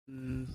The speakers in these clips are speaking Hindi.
Mm.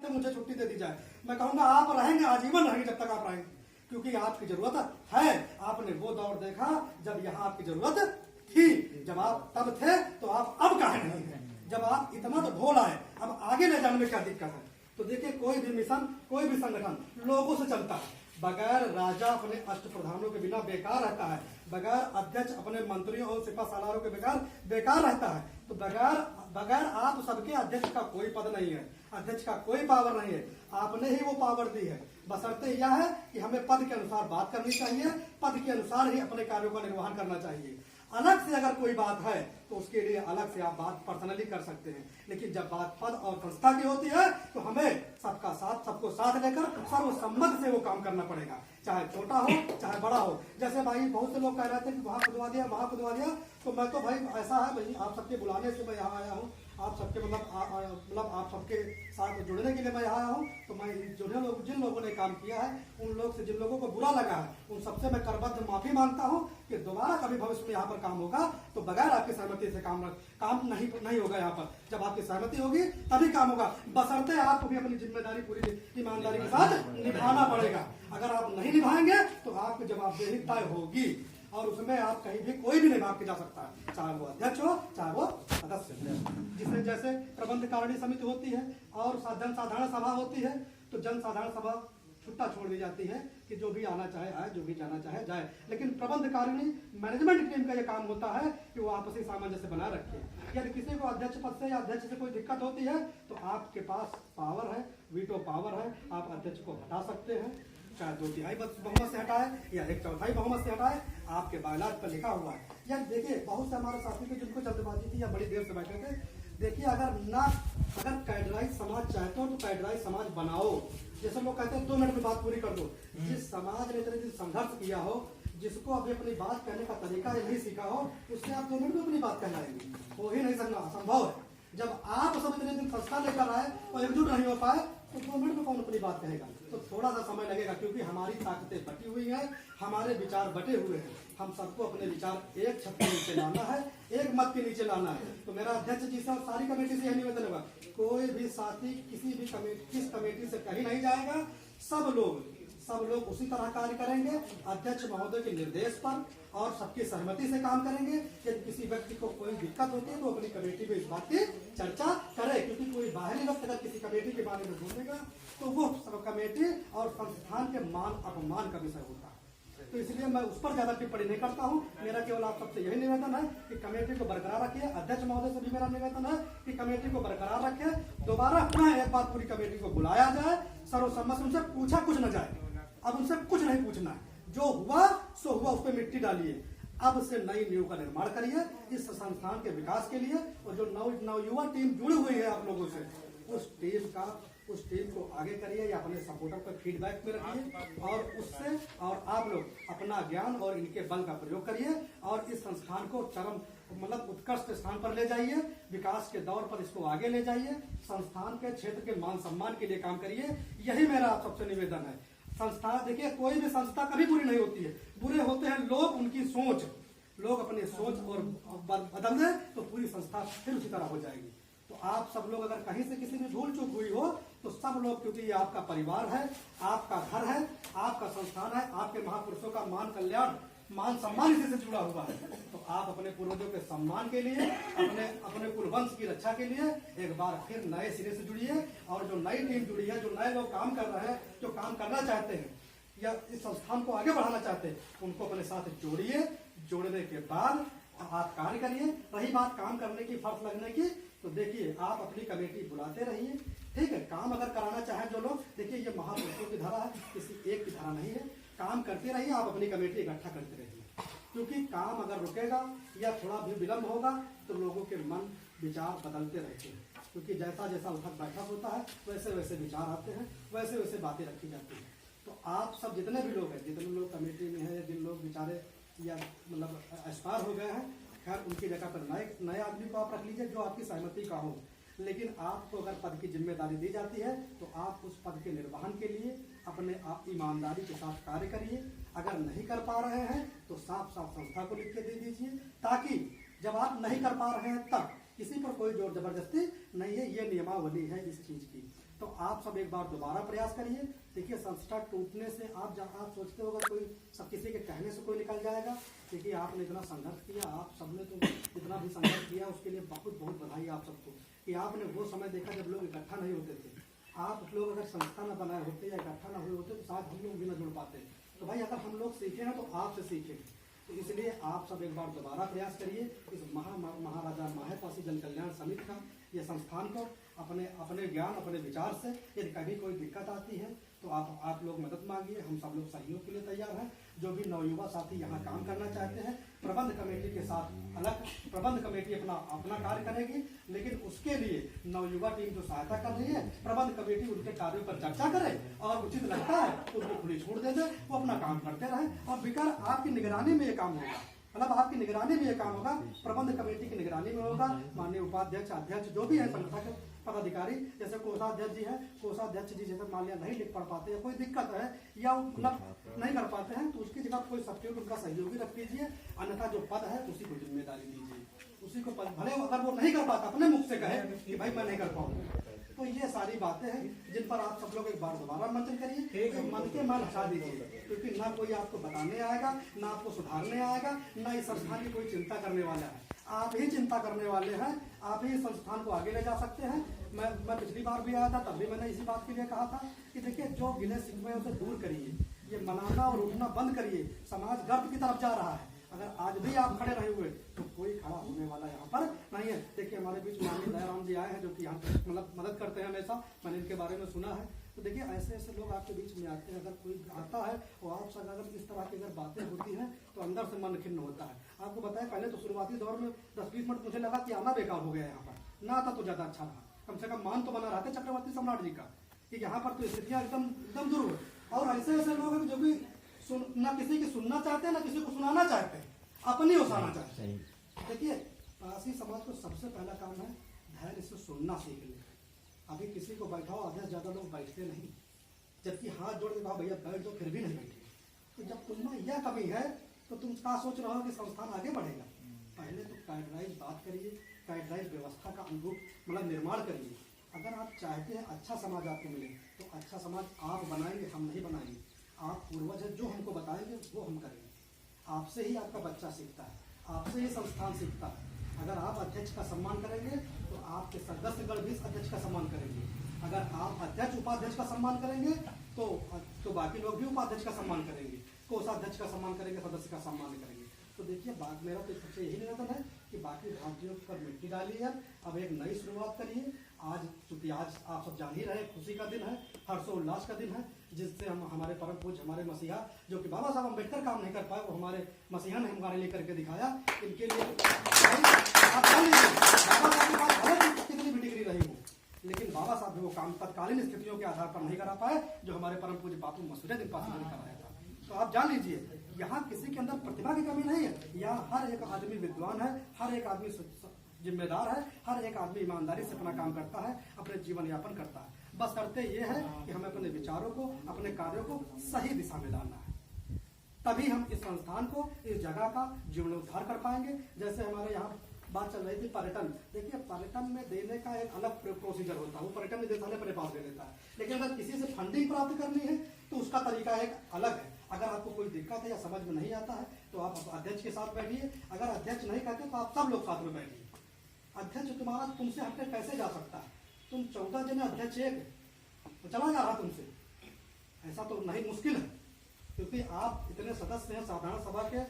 मुझे छुट्टी दे दी जाए। मैं कहूंगा आप रहेंगे, आजीवन रहेंगे जब तक आप रहेंगे, क्योंकि आपकी जरूरत है। आपने वो दौर देखा जब यहाँ आपकी जरूरत थी, जब आप तब थे तो आप अब काहे नहीं है। जब आप इतना तो ढोल आए, अब आगे ले जाने में क्या दिक्कत है। तो देखिए, कोई भी मिशन, कोई भी संगठन लोगों से चलता है। बगैर राजा अपने अष्ट प्रधानों के बिना बेकार रहता है, बगैर अध्यक्ष अपने मंत्रियों और सिपा सालारों के बगैर बेकार रहता है। तो बगैर आप सबके अध्यक्ष का कोई पद नहीं है, अध्यक्ष का कोई पावर नहीं है, आपने ही वो पावर दी है। बशर्ते यह है कि हमें पद के अनुसार बात करनी चाहिए, पद के अनुसार ही अपने कार्यों का निर्वहन करना चाहिए। अलग से अगर कोई बात है तो उसके लिए अलग से आप बात पर्सनली कर सकते हैं, लेकिन जब बात पद और संस्था की होती है तो हमें सबका साथ, सबको साथ लेकर सर्वसम्मत से वो काम करना पड़ेगा, चाहे छोटा हो चाहे बड़ा हो। जैसे भाई बहुत से लोग कह रहे थे कि वहां खुदवा दिया, वहां खुदवा दिया, तो मैं तो भाई ऐसा है भाई, आप सबके बुलाने से मैं यहाँ आया हूँ, आप सबके मतलब आप सबके साथ जुड़ने के लिए मैं यहाँ आया हूँ। तो मैं जिन लोगों ने काम किया है, उन लोग से जिन लोगों को बुरा लगा है, उन सबसे मैं करबद्ध माफी मांगता हूँ कि दोबारा कभी भविष्य में यहाँ पर काम होगा तो बगैर आपकी सहमति से काम नहीं होगा। यहाँ पर जब आपकी सहमति होगी तभी काम होगा, बशर्ते आपको भी अपनी जिम्मेदारी पूरी ईमानदारी के साथ निभाना पड़ेगा। अगर आप नहीं निभाएंगे तो आपकी जवाबदेही तय होगी, और उसमें आप कहीं भी कोई भी नहीं भाग के जा सकता है, चाहे वो अध्यक्ष हो चाहे वो सदस्य हो। जिसमें जैसे प्रबंध कारिणी समिति होती है और जन साधारण सभा होती है, तो जन साधारण सभा छुट्टा छोड़ दी जाती है कि जो भी आना चाहे आए, जो भी जाना चाहे जाए। लेकिन प्रबंध कारिणी मैनेजमेंट टीम का यह काम होता है कि वो आपसी सामंजस्य बनाए रखे। यदि किसी को अध्यक्ष पद से या अध्यक्ष से कोई दिक्कत होती है तो आपके पास पावर है, वीटो पावर है, आप अध्यक्ष को हटा सकते हैं, चाहे 2/3 बहुमत से हटाए या 1/4 बहुमत से हटाए, आपके बायलाज पर लिखा हुआ है। या देखिए, बहुत से हमारे साथी थे जिनको जल्दबाजी थी या बड़ी देर से बैठे थे। देखिए, अगर कैडराइज समाज चाहते हो तो कैडराइज समाज बनाओ। जैसे लोग कहते हैं 2 मिनट में बात पूरी कर दो। जिस समाज ने इतने दिन संघर्ष किया हो, जिसको अभी अपनी बात कहने का तरीका नहीं सीखा हो, उससे आप 2 मिनट में अपनी बात कहलाएंगे, हो ही नहीं सकना, असंभव है। जब आप सब इतने दिन संस्था लेकर आए और एकजुट नहीं हो पाए तो 2 मिनट में कौन अपनी बात कहेगा। तो थोड़ा सा समय लगेगा, क्योंकि हमारी ताकतें बटी हुई हैं, हमारे विचार बटे हुए हैं। हम सबको अपने विचार एक छत के नीचे लाना है, एक मत के नीचे लाना है। तो मेरा अध्यक्ष जी से और सारी कमेटी से यह निवेदन होगा, कोई भी साथी किस कमेटी से कहीं नहीं जाएगा। सब लोग उसी तरह कार्य करेंगे, अध्यक्ष महोदय के निर्देश पर और सबकी सहमति से काम करेंगे। यदि किसी व्यक्ति को कोई दिक्कत होती है तो अपनी कमेटी में इस बात की चर्चा करे, क्योंकि कोई बाहरी व्यक्ति अगर किसी कमेटी के बारे में बोलेगा तो वो सब कमेटी और संस्थान के मान अपमान का विषय होता है। तो इसलिए मैं उस पर ज्यादा टिप्पणी नहीं करता हूँ। मेरा केवल आप सबसे यही निवेदन है कि कमेटी को बरकरार रखिए। अध्यक्ष महोदय से भी मेरा निवेदन है कि कमेटी को बरकरार रखे। दोबारा पुनः एक बार पूरी कमेटी को बुलाया जाए, सर्वसम्मत से उनसे पूछा कुछ न जाए। अब उनसे कुछ नहीं पूछना है, जो हुआ सो हुआ, उस पर मिट्टी डालिए। अब से नई नींव का निर्माण करिए इस संस्थान के विकास के लिए। और जो नवयुवा टीम जुड़ी हुई है आप लोगों से, उस टीम को आगे करिए या अपने सपोर्टर पर फीडबैक में रखिए, और आप लोग अपना ज्ञान और इनके बल का प्रयोग करिए और इस संस्थान को चरम उत्कृष्ट स्थान पर ले जाइए। विकास के दौर पर इसको आगे ले जाइए। संस्थान के क्षेत्र के मान सम्मान के लिए काम करिए। यही मेरा आप सबसे निवेदन है। संस्था, देखिए, कोई भी संस्था कभी बुरी नहीं होती है, बुरे होते हैं लोग, उनकी सोच। लोग अपनी सोच और बदल दें तो पूरी संस्था फिर उसी तरह हो जाएगी। तो आप सब लोग अगर कहीं से किसी भी भूल चूक हुई हो तो सब लोग, क्योंकि ये आपका परिवार है, आपका घर है, आपका संस्थान है, आपके महापुरुषों का मान कल्याण मान सम्मान इसी से जुड़ा हुआ है। तो आप अपने पूर्वजों के सम्मान के लिए, अपने कुल वंश की रक्षा के लिए एक बार फिर नए सिरे से जुड़िए। और जो नई टीम जुड़ी है, जो नए लोग काम कर रहे हैं, जो काम करना चाहते हैं या इस संस्थान को आगे बढ़ाना चाहते हैं, उनको अपने साथ जोड़िए। जोड़ने के बाद आप कार्य करिए। रही बात काम करने की, फर्ज लगने की, तो देखिए आप अपनी कमेटी बुलाते रहिए, ठीक है। काम अगर कराना चाहें जो लोग, देखिए ये महापुरुषों की धारा है, किसी एक की धारा नहीं है। काम करते रहिए, आप अपनी कमेटी इकट्ठा करते रहिए, क्योंकि काम अगर रुकेगा या थोड़ा भी विलम्ब होगा तो लोगों के मन विचार बदलते रहते हैं, क्योंकि जैसा जैसा उठक बैठक होता है वैसे वैसे विचार आते हैं, वैसे वैसे बातें रखी जाती हैं। तो आप सब जितने भी लोग हैं, जितने लोग कमेटी में हैं, जिन लोग बेचारे या मतलब एक्सपायर हो गए हैं, खैर उनकी जगह पर नए आदमी को आप रख लीजिए जो आपकी सहमति का हो। लेकिन आपको अगर पद की जिम्मेदारी दी जाती है तो आप उस पद के निर्वहन के लिए अपने आप ईमानदारी के साथ कार्य करिए। अगर नहीं कर पा रहे हैं तो साफ साफ संस्था को लिख के दे दीजिए, ताकि जब आप नहीं कर पा रहे हैं तब किसी पर कोई जोर जबरदस्ती नहीं है। ये नियमावली है इस चीज की। तो आप सब एक बार दोबारा प्रयास करिए। देखिए संस्था टूटने से आप सोचते होगा कोई सब किसी के कहने से कोई निकल जाएगा। देखिए आपने इतना संघर्ष किया, आप सबने तो इतना भी संघर्ष किया, उसके लिए बहुत बहुत बधाई आप सबको कि आपने वो समय देखा जब लोग इकट्ठा नहीं होते थे। आप लोग अगर संस्था न बनाए होते या इकट्ठा न हुए होते तो शायद हम लोग भी न जुड़ पाते। तो भाई अगर हम लोग सीखे हैं तो आपसे सीखें। तो इसलिए आप सब एक बार दोबारा प्रयास करिए। इस महाराजा माहेपासी जन कल्याण समिति का ये संस्थान को अपने ज्ञान, अपने विचार से यदि कभी कोई दिक्कत आती है तो आप लोग मदद मांगिए। हम सब लोग सहयोग के लिए तैयार हैं। जो भी नवयुवा साथी यहाँ काम करना चाहते हैं, प्रबंध कमेटी के साथ अलग प्रबंध कमेटी अपना कार्य करेगी, लेकिन उसके लिए नवयुवा टीम जो सहायता कर रही है, प्रबंध कमेटी उनके कार्यों पर चर्चा करे और उचित लगता है तो उनको खुली छूट दे दे, वो अपना काम करते रहे। और बेकार आपकी निगरानी में ये काम होगा, मतलब आपकी निगरानी में ये काम होगा, प्रबंध कमेटी की निगरानी में होगा। माननीय उपाध्यक्ष, अध्यक्ष जो भी है संस्था के पदाधिकारी, जैसे कोषाध्यक्ष जी है, कोषाध्यक्ष जी जैसे मान लिया नहीं लिख पढ़ पाते या कोई दिक्कत है या मतलब नहीं कर पाते हैं तो उसकी जगह कोई सब्सिट्यूट उनका सहयोगी रख दीजिए। अन्यथा जो पद है उसी को जिम्मेदारी दीजिए, उसी को पद, भले अगर वो नहीं कर पाता अपने मुख से कहे कि भाई मैं नहीं कर पाऊंगा। तो ये सारी बातें हैं जिन पर आप सब लोग एक बार दोबारा मंथन करिए, तो मन के मन हटा दीजिए, क्योंकि ना कोई आपको बताने आएगा, ना आपको सुधारने आएगा, ना इस संस्थान की कोई चिंता करने वाला है। आप ही चिंता करने वाले हैं, आप ही संस्थान को आगे ले जा सकते हैं। मैं पिछली बार भी आया था, तब भी मैंने इसी बात के लिए कहा था कि देखिए जो गिले शिकवे उसे दूर करिए, ये मनाना और उठना बंद करिए। समाज गर्त की तरफ जा रहा है, अगर आज भी आप खड़े रहे हुए तो कोई खड़ा होने वाला यहाँ पर नहीं है। देखिए हमारे बीच माननीय दयाराम जी आए हैं जो कि यहाँ मतलब मदद करते हैं हमेशा, मैंने इनके बारे में सुना है। तो देखिए ऐसे ऐसे लोग आपके बीच में आते हैं, अगर कोई आता है और आपसे अगर इस तरह की अगर बातें होती हैं तो अंदर से मन खिन्न होता है। आपको बताया पहले तो शुरुआती दौर में 10-20 मिनट मुझे लगा कि आना बेकार हो गया, यहाँ पर ना आता तो ज्यादा अच्छा रहा, कम से कम मान तो बना रहते चक्रवर्ती सम्राट जी का कि यहाँ पर तो स्थितियाँ एकदम दूर। और ऐसे ऐसे लोग हैं जो भी ना किसी की सुनना चाहते हैं ना किसी को सुनाना चाहते हैं, अपनी उसाना चाहते हैं। देखिए पारसी समाज को सबसे पहला काम है धैर्य से सुनना सीख ले। अभी किसी को बैठाओ, आधे ज्यादा लोग बैठते नहीं, जबकि हाथ जोड़ के कहा भैया बैठ जाओ, फिर भी नहीं बैठे। तो जब तुममें यह कमी है तो तुम क्या सोच रहे हो कि संस्थान आगे बढ़ेगा? पहले तो गाइडलाइन बात करिए, गाइडलाइन व्यवस्था का अनुरूप मतलब निर्माण करिए। अगर आप चाहते हैं अच्छा समाज आपको मिले तो अच्छा समाज आप बनाएंगे, हम नहीं बनाएंगे। आप पूर्वज है जो हमको बताएंगे वो हम करेंगे। आपसे ही आपका बच्चा सीखता है, आपसे ही संस्थान सीखता है। अगर आप अध्यक्ष का सम्मान करेंगे तो आपके सदस्यगण भी अध्यक्ष का सम्मान करेंगे। अगर आप अध्यक्ष उपाध्यक्ष का सम्मान करेंगे तो बाकी लोग भी उपाध्यक्ष का सम्मान करेंगे, कोषाध्यक्ष का सम्मान करेंगे, सदस्य का सम्मान करेंगे। तो देखिए बात मेरा तो सबसे यही निवेदन है कि बाकी भारतीयों पर मिट्टी डालिए, अब एक नई शुरुआत करिए। आज चूंकि आज आप सब जान ही रहे खुशी का दिन है, हर्षोल्लास का दिन है, जिससे हम हमारे परम पूज्य हमारे मसीहा जो कि बाबा साहब अम्बेडकर काम नहीं कर पाए वो हमारे मसीहा ने हमारे लिए करके दिखाया। इनके लिए आप जान लीजिए बाबा साहब के पास भले कितनी भी डिग्री रही हो, लेकिन बाबा साहब भी वो काम तत्कालीन स्थितियों के आधार पर नहीं करा पाए जो हमारे परम पूज्य बापू मसूदुद्दीन पासी ने कराया था। तो आप जान लीजिए यहाँ किसी के अंदर प्रतिभा की कमी नहीं है, यहाँ हर एक आदमी विद्वान है, हर एक आदमी जिम्मेदार है, हर एक आदमी ईमानदारी से अपना काम करता है, अपने जीवन यापन करता है। बस करते ये है कि हमें अपने विचारों को, अपने कार्यों को सही दिशा में डालना है, तभी हम इस संस्थान को, इस जगह का जीर्णोद्धार कर पाएंगे। जैसे हमारे यहाँ बात चल रही थी पर्यटन, देखिए पर्यटन में देने का एक अलग प्रोसीजर होता है, वो पर्यटन निदेशालय अपने पास दे देता है, लेकिन अगर किसी से फंडिंग प्राप्त करनी है तो उसका तरीका एक अलग है। अगर आपको कोई दिक्कत है या समझ में नहीं आता है तो आप अध्यक्ष के साथ बैठिए, अगर अध्यक्ष नहीं कहते तो आप सब लोग साथ में बैठिए। अध्यक्ष तुम्हारा तुमसे हटके कैसे जा सकता है? तुम 14 जने, अध्यक्ष एक तो चला जा रहा तुमसे, ऐसा तो नहीं, मुश्किल है। क्योंकि आप इतने सदस्य हैं साधारण सभा के,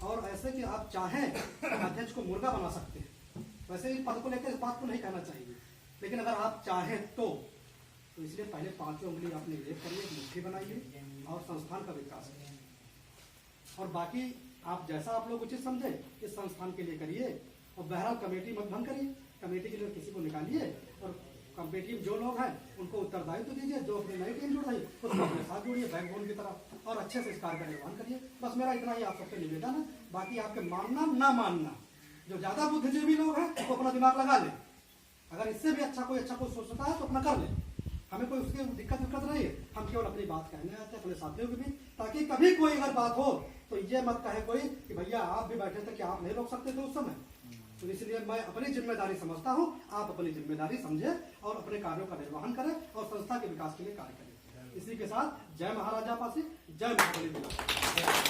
और ऐसे कि आप चाहें तो अध्यक्ष को मुर्गा बना सकते हैं। वैसे इस पद को लेकर इस बात को नहीं कहना चाहिए, लेकिन अगर आप चाहें तो इसलिए पहले 5 उंगली आपने लेप करिए, मुट्ठी बनाइए और संस्थान का विकास करिए। और बाकी आप जैसा आप लोग उचित समझे इस संस्थान के लिए करिए। और बहरहाल कमेटी मत भंग करिए, कमेटी के लिए किसी को निकालिए और कमेटी में जो लोग हैं उनको उत्तरदायित्व दीजिए। जो अपनी नई टीम जुड़ रही है उसको अपने साथ जोड़िए बैकबोन की तरह, और अच्छे से इस कार्य का निर्वहन करिए। बस मेरा इतना ही आप सबसे निवेदन है। बाकी आपके मानना ना मानना, जो ज्यादा बुद्धिजीवी लोग हैं वो अपना दिमाग लगा ले, अगर इससे भी अच्छा कोई सोचता है तो अपना कर ले, हमें कोई उसकी दिक्कत नहीं है। हम केवल अपनी बात कहने आते हैं अपने साथियों की भी, ताकि कभी कोई अगर बात हो तो ये मत कहे कोई कि भैया आप भी बैठे थे कि आप नहीं रोक सकते थे उस समय। तो इसलिए मैं अपनी जिम्मेदारी समझता हूँ, आप अपनी जिम्मेदारी समझे और अपने कार्यों का निर्वहन करें और संस्था के विकास के लिए कार्य करें। इसी के साथ जय महाराजा पासी, जय महाबली।